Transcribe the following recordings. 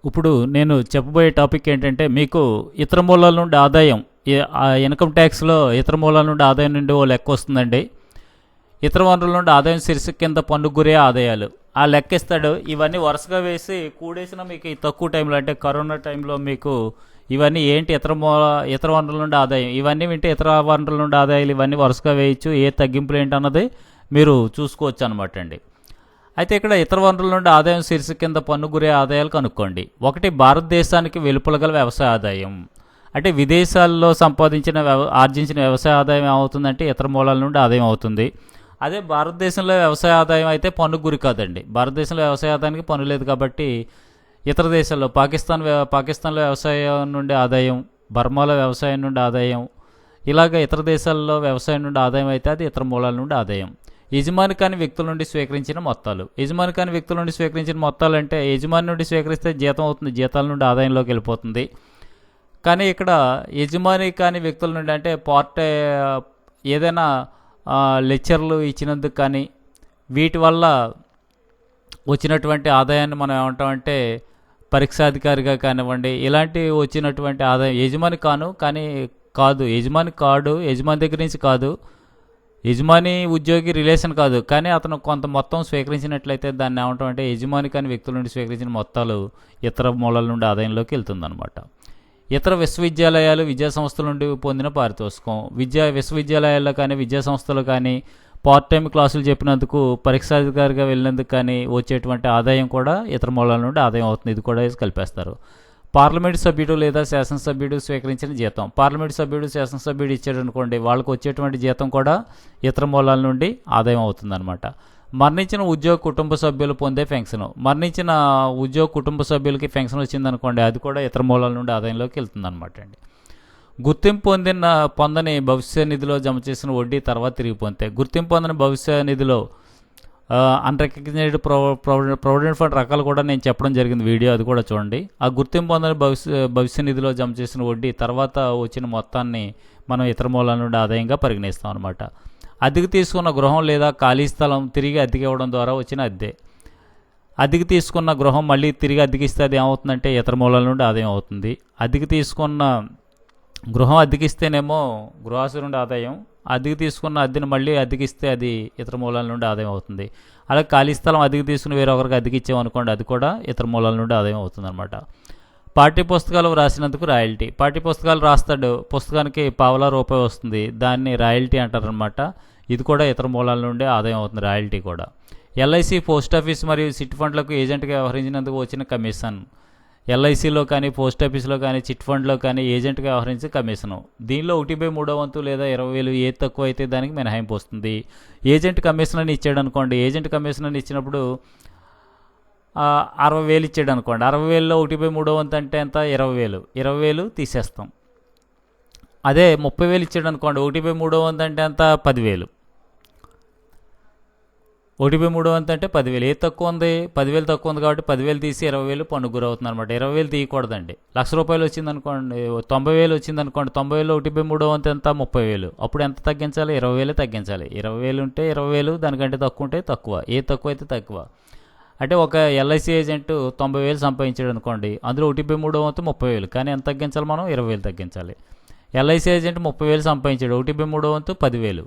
ఇప్పుడు నేను చెప్పబోయే టాపిక్ ఏంటంటే మీకు ఇతర మూలాల నుండి ఆదాయం ఆ ఇన్కమ్ ట్యాక్స్లో ఇతర మూలాల నుండి ఆదాయం నుండి ఓ లెక్క వస్తుందండి. ఇతర వనరుల నుండి ఆదాయం శీర్షిక కింద పన్ను గురే ఆదాయాలు ఆ లెక్క ఇస్తాడు. ఇవన్నీ వరుసగా వేసి కూడేసిన మీకు ఈ తక్కువ టైంలో అంటే కరోనా టైంలో మీకు ఇవన్నీ ఏంటి ఇతర వనరుల నుండి ఆదాయం ఇవన్నీ వింటే ఇతర వనరుల నుండి ఆదాయాలు ఇవన్నీ వరుసగా వేయచ్చు. ఏ తగ్గింపులు ఏంటన్నది మీరు చూసుకోవచ్చు అనమాట అండి. అయితే ఇక్కడ ఇతర వనరుల నుండి ఆదాయం శీర్షిక కింద పన్ను గురే ఆదాయాలు కనుక్కోండి. ఒకటి భారతదేశానికి వెలుపల గల వ్యవసాయ ఆదాయం, అంటే విదేశాల్లో ఆర్జించిన వ్యవసాయ ఆదాయం ఏమవుతుందంటే ఇతర మూలాల నుండి ఆదాయం అవుతుంది. అదే భారతదేశంలో వ్యవసాయ ఆదాయం అయితే పన్ను గురి కాదండి. భారతదేశంలో వ్యవసాయ ఆదాయానికి పన్ను లేదు కాబట్టి ఇతర దేశాల్లో పాకిస్తాన్లో వ్యవసాయం నుండి ఆదాయం, బర్మాలో వ్యవసాయం నుండి ఆదాయం, ఇలాగ ఇతర దేశాల్లో వ్యవసాయం నుండి ఆదాయం అయితే అది ఇతర మూలాల నుండి ఆదాయం. యజమాని కాని వ్యక్తుల నుండి స్వీకరించిన మొత్తాలు. యజమాని కాని వ్యక్తుల నుండి స్వీకరించిన మొత్తాలు అంటే యజమాని నుండి స్వీకరిస్తే జీతం అవుతుంది, జీతాల నుండి ఆదాయంలోకి వెళ్ళిపోతుంది. కానీ ఇక్కడ యజమాని కాని వ్యక్తుల నుండి అంటే ఏదైనా లెక్చర్లు ఇచ్చినందుకు కానీ వీటి వల్ల వచ్చినటువంటి ఆదాయాన్ని మనం ఏమంటామంటే పరీక్షాధికారిగా కానివ్వండి, ఇలాంటి వచ్చినటువంటి ఆదాయం యజమాని యజమాని దగ్గర నుంచి కాదు, యజమాని ఉద్యోగి రిలేషన్ కాదు, కానీ అతను కొంత మొత్తం స్వీకరించినట్లయితే దాన్ని ఏమంటామంటే యజమాని కాని వ్యక్తుల నుండి స్వీకరించిన మొత్తాలు ఇతర మూలాల నుండి ఆదాయంలోకి వెళ్తుందన్నమాట. ఇతర విశ్వవిద్యాలయాలు విద్యాసంస్థల నుండి పొందిన పారితోషికం. విశ్వవిద్యాలయాల్లో కానీ విద్యాసంస్థలు కానీ పార్ట్ టైం క్లాసులు చెప్పినందుకు పరీక్షాధికారిగా వెళ్ళినందుకు కానీ వచ్చేటువంటి ఆదాయం కూడా ఇతర మూలాల నుండి ఆదాయం అవుతుంది. ఇది కూడా కలిపేస్తారు. పార్లమెంటు సభ్యుడు లేదా శాసనసభ్యుడు స్వీకరించిన జీతం. పార్లమెంటు సభ్యుడు శాసనసభ్యుడు ఇచ్చాడు అనుకోండి, వాళ్ళకు వచ్చేటువంటి జీతం కూడా ఇతర మూలాల నుండి ఆదాయం అవుతుందన్నమాట. మరణించిన ఉద్యోగ కుటుంబ సభ్యులు పొందే పెన్షన్. మరణించిన ఉద్యోగ కుటుంబ సభ్యులకి పెన్షన్ వచ్చిందనుకోండి, అది కూడా ఇతర మూలాల నుండి ఆదాయంలోకి వెళ్తుందన్నమాట అండి. గుర్తింపు పొందని భవిష్య నిధిలో జమ చేసిన వడ్డీ తర్వాత తిరిగి పొందుతాయి. గుర్తింపు పొందని భవిష్య నిధిలో అన్రికగ్నైజ్డ్ ప్రొవిడెంట్ ఫండ్ రకాలు కూడా నేను చెప్పడం జరిగింది వీడియో, అది కూడా చూడండి. ఆ గుర్తింపు పొందని భవిష్య నిధిలో జమ చేసిన వడ్డీ తర్వాత వచ్చిన మొత్తాన్ని మనం ఇతర మూలాల నుండి ఆదాయంగా పరిగణిస్తాం అనమాట. అద్దెకు తీసుకున్న గృహం లేదా ఖాళీ స్థలం తిరిగి అద్దెకి ఇవ్వడం ద్వారా వచ్చిన అద్దె. అద్దెకు తీసుకున్న గృహం మళ్ళీ తిరిగి అద్దెకిస్తే అది ఏమవుతుందంటే ఇతర మూలాల నుండి ఆదాయం అవుతుంది. అద్దెకు తీసుకున్న గృహం అద్దెకిస్తేనేమో గృహాసు నుండి ఆదాయం, అద్దెకు తీసుకున్న అద్దెను మళ్ళీ అద్దెకిస్తే అది ఇతర మూలాల నుండి ఆదాయం అవుతుంది. అలాగే ఖాళీ స్థలం అద్దెకు తీసుకుని వేరొకరికి అద్దెకిచ్చామనుకోండి, అది కూడా ఇతర మూలాల నుండి ఆదాయం అవుతుంది అనమాట. పాఠ్య పుస్తకాలు రాసినందుకు రాయల్టీ. పాఠ్య పుస్తకాలు రాస్తాడు, పుస్తకానికి ₹1 వస్తుంది, దాన్ని రాయల్టీ అంటారనమాట. ఇది కూడా ఇతర మూలాల నుండి ఆదాయం అవుతుంది, రాయల్టీ కూడా. ఎల్ఐసి, పోస్ట్ ఆఫీస్ మరియు చిట్ ఫండ్లకు ఏజెంట్గా వ్యవహరించినందుకు వచ్చిన కమిషన్. ఎల్ఐసిలో కానీ పోస్ట్ ఆఫీస్లో కానీ చిట్ ఫండ్లో కానీ ఏజెంట్గా వ్యవహరించే కమిషను. దీనిలో 1/3 లేదా 20,000 ఏది తక్కువ అయితే దానికి మినహాయింపు వస్తుంది. ఏజెంట్ కమిషన్ అని ఇచ్చాడు అనుకోండి, ఏజెంట్ కమిషన్ అని ఇచ్చినప్పుడు 60,000 ఇచ్చాడు అనుకోండి, 60,000లో 1/3 అంటే ఎంత? 20,000. 20,000 తీసేస్తాం. అదే 30,000 ఇచ్చాడు అనుకోండి, 1/3 అంటే ఎంత? 10,000. 1/3 అంటే 10,000. ఏది తక్కువ ఉంది? 10,000 తక్కువ ఉంది కాబట్టి 10,000 తీసి 20,000 పన్ను గురవుతుంది అనమాట. 20,000 తీయకూడదండి. ₹1,00,000 వచ్చిందనుకోండి, 90,000 వచ్చిందనుకోండి, 90,000లో 1/3 ఎంత? 30,000. అప్పుడు ఎంత తగ్గించాలి? 20,000 తగ్గించాలి. 20,000 ఉంటే 20,000, దానికంటే తక్కువ ఉంటే తక్కువ. ఏది తక్కువ అయితే తక్కువ. అంటే ఒక ఎల్ఐసి ఏజెంట్ 90,000 సంపాదించాడు అనుకోండి, అందులో 1/3 30,000, కానీ ఎంత తగ్గించాలి మనం? 20,000 తగ్గించాలి. ఎల్ఐసి ఏజెంట్ 30,000 సంపాదించాడు, 1/3 10,000.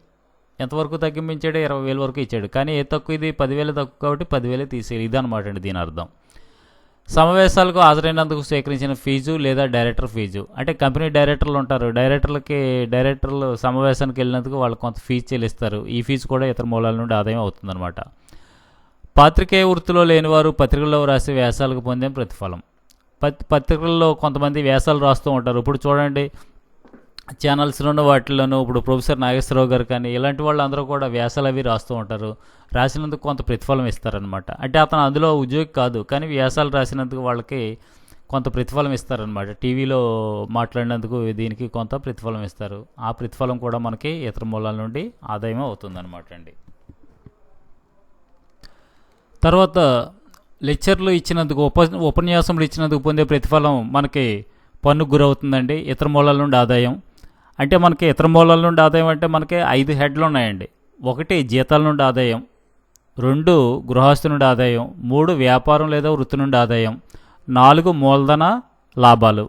ఎంతవరకు తగ్గించాడు? 20,000 వరకు ఇచ్చాడు. కానీ ఏ తక్కువ? ఇది 10,000 తక్కువ కాబట్టి 10,000 తీసేయాలి. ఇదన్నమాట అండి దీని అర్థం. సమావేశాలకు హాజరైనందుకు స్వీకరించిన ఫీజు లేదా డైరెక్టర్ ఫీజు. అంటే కంపెనీ డైరెక్టర్లు ఉంటారు, డైరెక్టర్లు సమావేశానికి వెళ్ళినందుకు వాళ్ళు కొంత ఫీజు చెల్లిస్తారు. ఈ ఫీజు కూడా ఇతర మూలాల నుండి ఆదాయం అవుతుందన్నమాట. పాత్రికేయ వృత్తిలో లేనివారు పత్రికల్లో రాసే వ్యాసాలకు పొందే ప్రతిఫలం. పత్రికల్లో కొంతమంది వ్యాసాలు రాస్తూ ఉంటారు. ఇప్పుడు చూడండి, ఛానల్స్లోనూ వాటిల్లోనూ ఇప్పుడు ప్రొఫెసర్ నాగేశ్వరరావు గారు కానీ ఇలాంటి వాళ్ళు అందరూ కూడా వ్యాసాలు అవి రాస్తూ ఉంటారు. రాసినందుకు కొంత ప్రతిఫలం ఇస్తారనమాట. అంటే అతను అందులో ఉద్యోగి కాదు, కానీ వ్యాసాలు రాసినందుకు వాళ్ళకి కొంత ప్రతిఫలం ఇస్తారనమాట. టీవీలో మాట్లాడినందుకు దీనికి కొంత ప్రతిఫలం ఇస్తారు. ఆ ప్రతిఫలం కూడా మనకి ఇతర మూలాల నుండి ఆదాయం అవుతుందన్నమాట అండి. తర్వాత లెక్చర్లు ఇచ్చినందుకు, ఉపన్యాసములు ఇచ్చినందుకు పొందే ప్రతిఫలం మనకి పన్నుకు గురవుతుందండి. ఇతర మూలాల నుండి ఆదాయం అంటే మనకి ఇతర మూలాల నుండి ఆదాయం అంటే మనకి 5 హెడ్లు ఉన్నాయండి. 1 జీతాల నుండి ఆదాయం, 2 గృహస్థు నుండి ఆదాయం, 3 వ్యాపారం లేదా వృత్తి నుండి ఆదాయం, 4 మూలధన లాభాలు.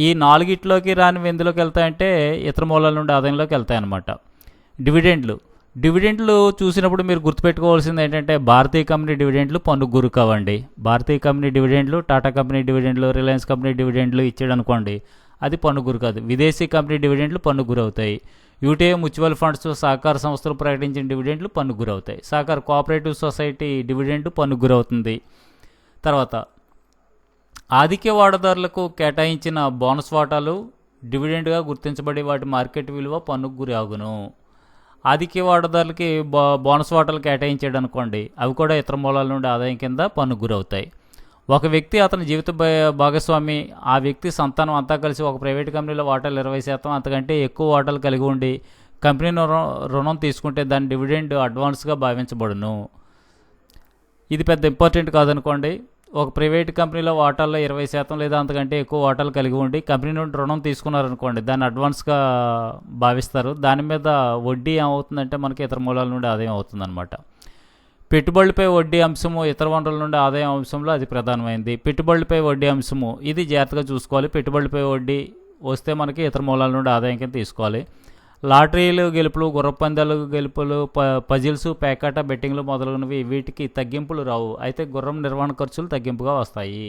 ఈ నాలుగిట్లోకి రానివి ఎందులోకి వెళ్తాయంటే ఇతర మూలాల నుండి ఆదాయంలోకి వెళ్తాయి అన్నమాట. డివిడెండ్లు చూసినప్పుడు మీరు గుర్తుపెట్టుకోవాల్సింది ఏంటంటే భారతీయ కంపెనీ డివిడెండ్లు పన్నుకు గురి కావండి. భారతీయ కంపెనీ డివిడెండ్లు, టాటా కంపెనీ డివిడెండ్లు, రిలయన్స్ కంపెనీ డివిడెండ్లు ఇచ్చాడు అనుకోండి, అది పన్ను గురి కాదు. విదేశీ కంపెనీ డివిడెండ్లు పన్ను గురి అవుతాయి. యూటీఐ మ్యూచువల్ ఫండ్స్, సహకార సంస్థలు ప్రకటించిన డివిడెండ్లు పన్ను గురి అవుతాయి. సహకార కోఆపరేటివ్ సొసైటీ డివిడెండ్ పన్ను గురి అవుతుంది. తర్వాత ఆధిక్య వాటాదారులకు కేటాయించిన బోనస్ వాటాలు డివిడెండ్గా గుర్తించబడి వాటి మార్కెట్ విలువ పన్నుకు గురి అగును. ఆధిక్య వాటాదారులకి బోనస్ వాటాలు కేటాయించాడు అనుకోండి, అవి కూడా ఇతర మూలాల నుండి ఆదాయం కింద పన్నుకు గురి అవుతాయి. ఒక వ్యక్తి, అతని జీవిత భాగస్వామి, ఆ వ్యక్తి సంతానం అంతా కలిసి ఒక ప్రైవేట్ కంపెనీలో వాటాలు 20% అంతకంటే ఎక్కువ వాటాలు కలిగి ఉండి కంపెనీ రుణం తీసుకుంటే దాని డివిడెండ్ అడ్వాన్స్గా భావించబడును. ఇది పెద్ద ఇంపార్టెంట్ కాదనుకోండి. ఒక ప్రైవేట్ కంపెనీలో వాటాల్లో 20% లేదా అంతకంటే ఎక్కువ వాటాలు కలిగి ఉండి కంపెనీ నుండి రుణం తీసుకున్నారనుకోండి, దాన్ని అడ్వాన్స్గా భావిస్తారు. దాని మీద వడ్డీ ఏమవుతుందంటే మనకి ఇతర మూలాల నుండి ఆదాయం అవుతుందన్నమాట. పెట్టుబడులపై వడ్డీ అంశము ఇతర వనరుల నుండి ఆదాయం అంశంలో అది ప్రధానమైంది. పెట్టుబడులపై వడ్డీ అంశము ఇది జాగ్రత్తగా చూసుకోవాలి. పెట్టుబడులపై వడ్డీ వస్తే మనకి ఇతర మూలాల నుండి ఆదాయం కింద తీసుకోవాలి. లాటరీలు గెలుపులు, గుర్రపందాలు గెలుపులు, పజిల్స్, పేకాట, బెట్టింగ్లు మొదలగునవి వీటికి తగ్గింపులు రావు. అయితే గుర్రం నిర్వహణ ఖర్చులు తగ్గింపుగా వస్తాయి.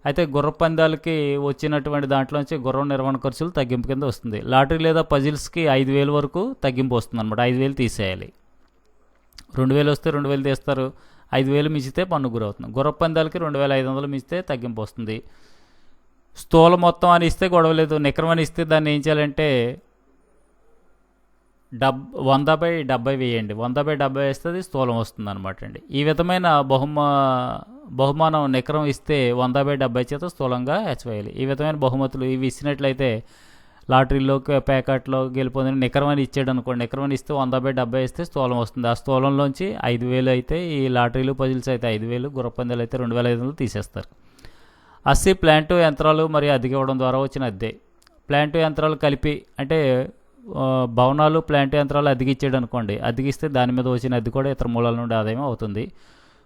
అయితే గుర్రపందాలకి వచ్చినటువంటి దాంట్లోంచి గుర్రం నిర్వహణ ఖర్చులు తగ్గింపు కింద వస్తుంది. లాటరీ లేదా పజిల్స్కి 5,000 వరకు తగ్గింపు వస్తుంది అనమాట. 5,000 తీసేయాలి. 2,000 వస్తే 2,000 తీస్తారు. 5,000 మించితే పన్ను గురవుతుంది. గుర్రపందాలకి 2,500 మించితే తగ్గింపు వస్తుంది. స్థూల మొత్తం అని ఇస్తే గొడవ లేదు. నికరం అని ఇస్తే దాన్ని ఏం చేయాలంటే 100/70 వేయండి. 100/70 వేస్తే అది స్థూలం వస్తుంది అనమాట అండి. ఈ విధమైన బహుమానం నికరం ఇస్తే 100/70 చేత స్థూలంగా హెచ్చవేయాలి. ఈ విధమైన బహుమతులు ఇవి ఇచ్చినట్లయితే లాటరీలో, ప్యాకెట్లో గెలుపొందిన నికరం అని ఇచ్చాడు అనుకోండి, నికరం అని ఇస్తే 100/70 ఇస్తే స్థూలం వస్తుంది. ఆ స్థూలంలోంచి 5,000 అయితే ఈ లాటరీలు, పజిల్స్ అయితే 5,000, గుర్రపందాలు అయితే 2,500 తీసేస్తారు. అస్సీ ప్లాంటు, యంత్రాలు మరియు అద్దెకి ఇవ్వడం ద్వారా వచ్చిన అద్దె. ప్లాంటు, యంత్రాలు కలిపి అంటే భవనాలు, ప్లాంట్ యంత్రాలు అద్దెకిచ్చాడు అనుకోండి, అద్దెకిస్తే దాని మీద వచ్చిన అద్దె కూడా ఇతర మూలాల నుండి ఆదాయం అవుతుంది.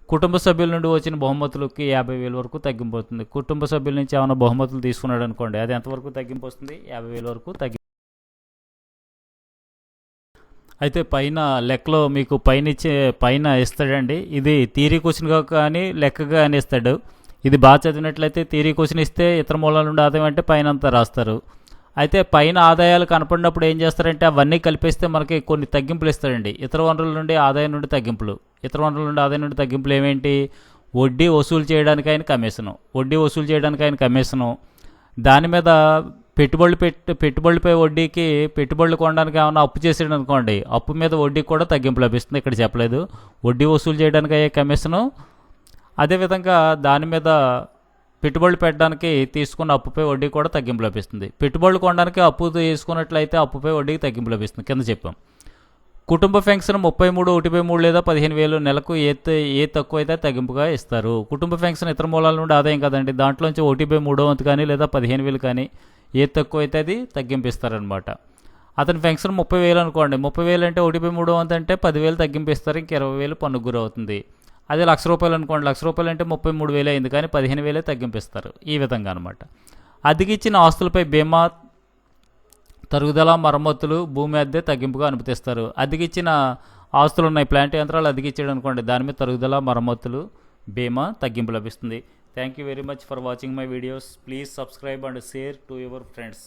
కుటుంబ సభ్యుల నుండి వచ్చిన బహుమతులకి 50,000 వరకు తగ్గింపు అవుతుంది. కుటుంబ సభ్యుల నుంచి ఏమైనా బహుమతులు తీసుకున్నాడు అనుకోండి, అది ఎంతవరకు తగ్గింపు వస్తుంది? 50,000 వరకు తగ్గింపు. అయితే పైన లెక్కలో మీకు పైన ఇస్తాడండి. ఇది థియరీ క్వశ్చన్గా కానీ లెక్కగా అని ఇస్తాడు. ఇది బాగా చదివినట్లయితే థియరీ క్వశ్చన్ ఇస్తే ఇతర మూలాల నుండి ఆదాయం అంటే పైన అంతా రాస్తారు. అయితే పైన ఆదాయాలు కనపడినప్పుడు ఏం చేస్తారంటే అవన్నీ కలిపేస్తే మనకి కొన్ని తగ్గింపులు ఇస్తారండి. ఇతర వనరుల నుండి ఆదాయం నుండి తగ్గింపులు. ఇతర వనరుల నుండి ఆదాయం నుండి తగ్గింపులు ఏమేంటి? వడ్డీ వసూలు చేయడానికి ఆయన కమిషను, దాని మీద పెట్టుబడులపై వడ్డీకి, పెట్టుబడులు కొనడానికి ఏమైనా అప్పు చేసాడు అనుకోండి, అప్పు మీద వడ్డీ కూడా తగ్గింపు లభిస్తుంది. ఇక్కడ చెప్పలేదు. వడ్డీ వసూలు చేయడానికి అయ్యే కమిషను, అదేవిధంగా దాని మీద పెట్టుబడులు పెట్టడానికి తీసుకున్న అప్పుపై వడ్డీ కూడా తగ్గింపు లభిస్తుంది. పెట్టుబడులు కొనడానికి అప్పు తీసుకున్నట్లయితే అప్పుపై వడ్డీకి తగ్గింపు లభిస్తుంది. కింద చెప్పాం. కుటుంబ పెన్షన్ 33, 1/3 లేదా 15,000 నెలకు ఏ తక్కువ అయితే తగ్గింపుగా ఇస్తారు. కుటుంబ పెన్షన్ ఇతర మూలాల నుండి ఆదాయం కదండి, దాంట్లోంచి 1/3 వంతు కానీ లేదా 15,000 కానీ ఏ తక్కువ అయితే అది తగ్గింపు ఇస్తారనమాట. అతని పెన్షన్ 30,000 అనుకోండి, 30,000 అంటే 1/3 వంతు అంటే 10,000 తగ్గింపు ఇస్తారు. ఇంక 20,000 పన్నుకు గురి అవుతుంది. అదే ₹1,00,000 అనుకోండి, ₹1,00,000 అంటే 33,000 అయింది, కానీ 15,000 తగ్గింపిస్తారు. ఈ విధంగా అనమాట. అద్దెకిచ్చిన ఆస్తులపై బీమా, తరుగుదల, మరమ్మతులు, భూమి అద్దె తగ్గింపుగా అనుమతిస్తారు. అద్దెకిచ్చిన ఆస్తులు ఉన్నాయి, ప్లాంట్ యంత్రాలు అద్దెకిచ్చాడు అనుకోండి, దాని మీద తరుగుదల, మరమ్మతులు, బీమా తగ్గింపు లభిస్తుంది. Thank you very much for watching my videos. Please subscribe and share to your friends.